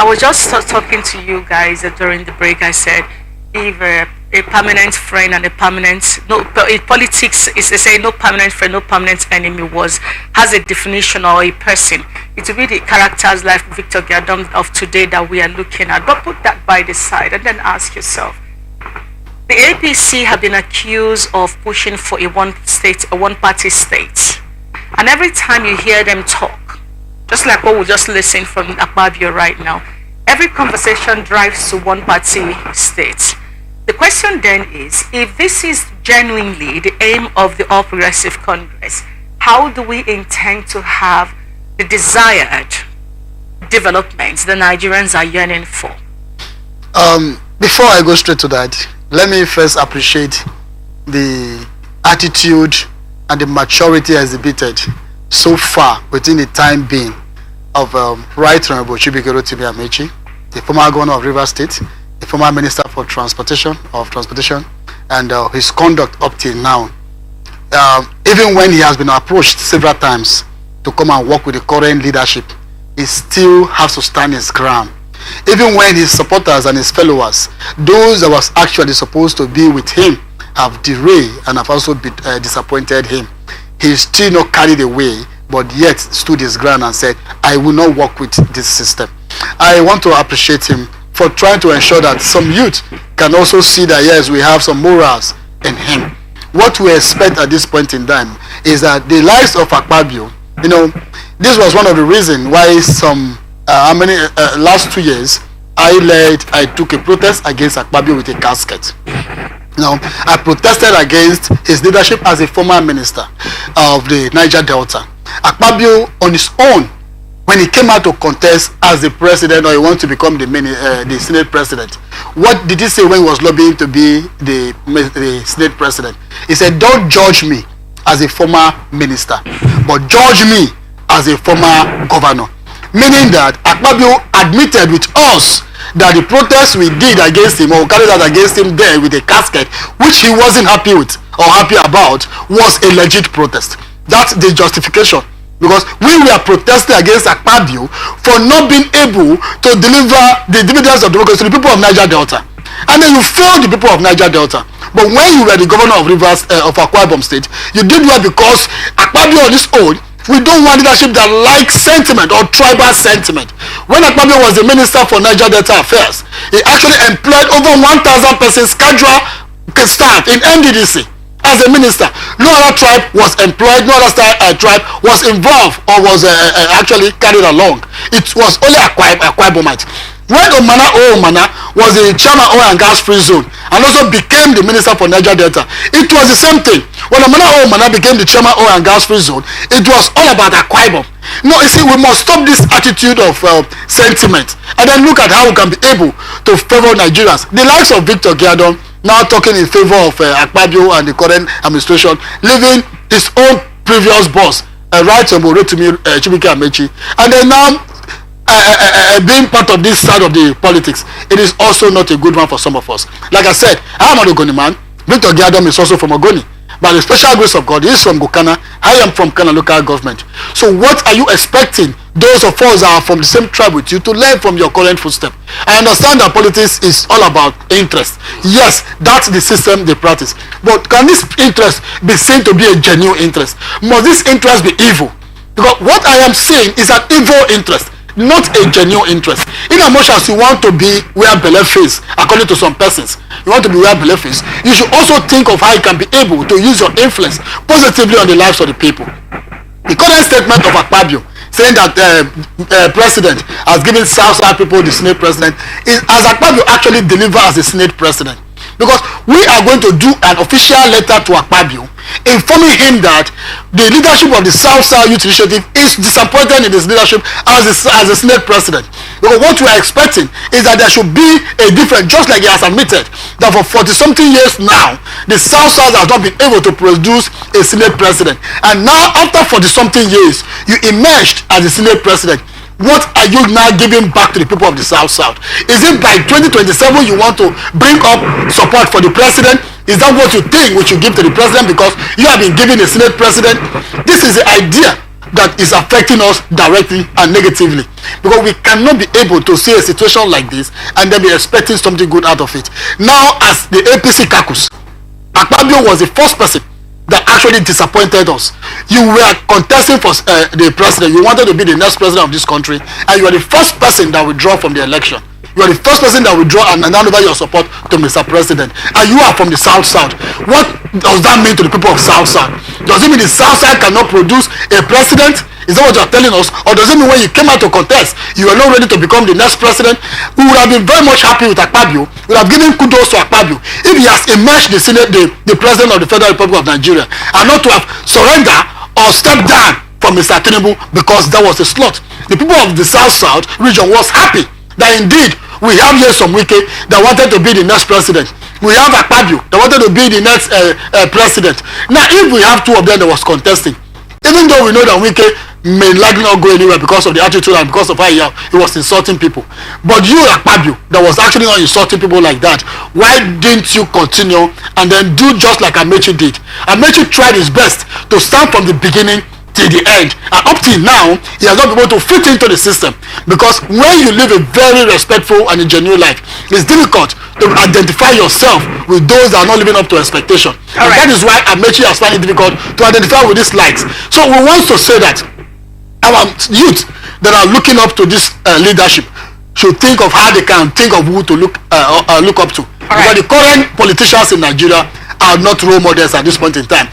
I was just talking to you guys during the break. I said, if a permanent friend and a permanent in politics is to say no permanent friend, no permanent enemy has a definition or a person. It will be the characters like Victor Giadom of today that we are looking at. But put that by the side and then ask yourself. The APC have been accused of pushing for a one-party state, and every time you hear them talk, just like what we just listened from Akpabio right now, every conversation drives to one-party state. The question then is, if this is genuinely the aim of the All Progressive Congress, how do we intend to have the desired developments the Nigerians are yearning for? Before I go straight to that, let me first appreciate the attitude and the maturity exhibited so far within the time being of Right Honorable Chibikero Imeabe, the former governor of Rivers State, the former minister for transportation, and his conduct up till now. Even when he has been approached several times to come and work with the current leadership, he still has to stand his ground. Even when his supporters and his followers, those that was actually supposed to be with him, have derailed and have also disappointed him, he is still not carried away, but yet stood his ground and said, I will not work with this system. I want to appreciate him for trying to ensure that some youth can also see that yes, we have some morals in him. What we expect at this point in time is that the likes of Akpabio, this was one of the reasons why last 2 years I took a protest against Akpabio with a casket. I protested against his leadership as a former minister of the Niger Delta. Akpabio on his own, when he came out to contest as the president, or he wanted to become the Senate president, what did he say when he was lobbying to be the Senate president? He said, don't judge me as a former minister, but judge me as a former governor. Meaning that Akpabio admitted with us that the protest we did against him, or carried out against him there with a casket, which he wasn't happy with or happy about, was a legit protest. That's the justification. Because we were protesting against Akpabio for not being able to deliver the dividends of democracy to the people of Niger Delta. And then you failed the people of Niger Delta. But when you were the governor of Rivers of Akwa Ibom State, you did well because Akpabio on his own, we don't want leadership that likes sentiment or tribal sentiment. When Akpabio was the minister for Niger Delta Affairs, he actually employed over 1,000 persons casual staff in NDDC. As a minister, no other tribe was employed, no other tribe was involved or was actually carried along. It was only Akwa Ibomite. When Omana was the chairman of Oil and Gas Free Zone and also became the minister for Niger Delta, it was the same thing. When Omana became the chairman of Oil and Gas Free Zone, it was all about Akwa Ibom. No, you see, we must stop this attitude of sentiment and then look at how we can be able to favor Nigerians. The likes of Victor Giadom now talking in favor of Akpabio and the current administration, leaving his own previous boss, Right Honorable Chibikero Imeabe, and then now being part of this side of the politics. It is also not a good one for some of us. Like I said, I am an Ogoni man. Victor Giadom is also from Ogoni. By the special grace of God, he is from Gokana. I am from Kana local government. So what are you expecting those of us that are from the same tribe with you to learn from your current footstep? I understand that politics is all about interest. Yes, that's the system they practice. But can this interest be seen to be a genuine interest? Must this interest be evil? Because what I am saying is an evil interest, not a genuine interest. In as much as you want to be where belle face, according to some persons, you want to be where belle face, you should also think of how you can be able to use your influence positively on the lives of the people. The current statement of Akpabio saying that president has given South people the Senate president is as Akpabio actually deliver as the Senate president. Because we are going to do an official letter to Akpabio informing him that the leadership of the South Youth Initiative is disappointed in his leadership as a Senate president. Because what we are expecting is that there should be a difference, just like he has admitted that for 40-something years now, the South has not been able to produce a Senate president. And now, after 40-something years, you emerged as the Senate president. What are you now giving back to the people of the South? Is it by 2027 you want to bring up support for the president? Is that what you think we should give to the president because you have been given a Senate president? This is the idea that is affecting us directly and negatively, because we cannot be able to see a situation like this and then be expecting something good out of it. Now, as the APC caucus, Akpabio was the first person that actually disappointed us. You were contesting for the president. You wanted to be the next president of this country, and you are the first person that withdrew from the election. You are the first person that withdraw and hand over your support to Mr. President. And you are from the South. What does that mean to the people of South? Does it mean the South cannot produce a president? Is that what you are telling us? Or does it mean when you came out to contest, you were not ready to become the next president? We would have been very much happy with Akpabio. We would have given kudos to Akpabio if he has emerged the president of the Federal Republic of Nigeria, and not to have surrendered or stepped down from Mr. Tinubu because that was a slot. The people of the South region was happy that indeed we have here some Wike that wanted to be the next president. We have Akpabio that wanted to be the next president. Now, if we have two of them that was contesting, even though we know that Wike may likely not go anywhere because of the attitude and because of how he was insulting people, but you, Akpabio, that was actually not insulting people like that, why didn't you continue and then do just like Amechi did? Amechi tried his best to stand from the beginning till the end, and up till now he has not been able to fit into the system, because when you live a very respectful and a genuine life, it's difficult to identify yourself with those that are not living up to expectation. And that is why Amechi has found it difficult to identify with these likes. So we want to say that our youth that are looking up to this leadership should think of how they can think of who to look up to. Because the current politicians in Nigeria are not role models at this point in time.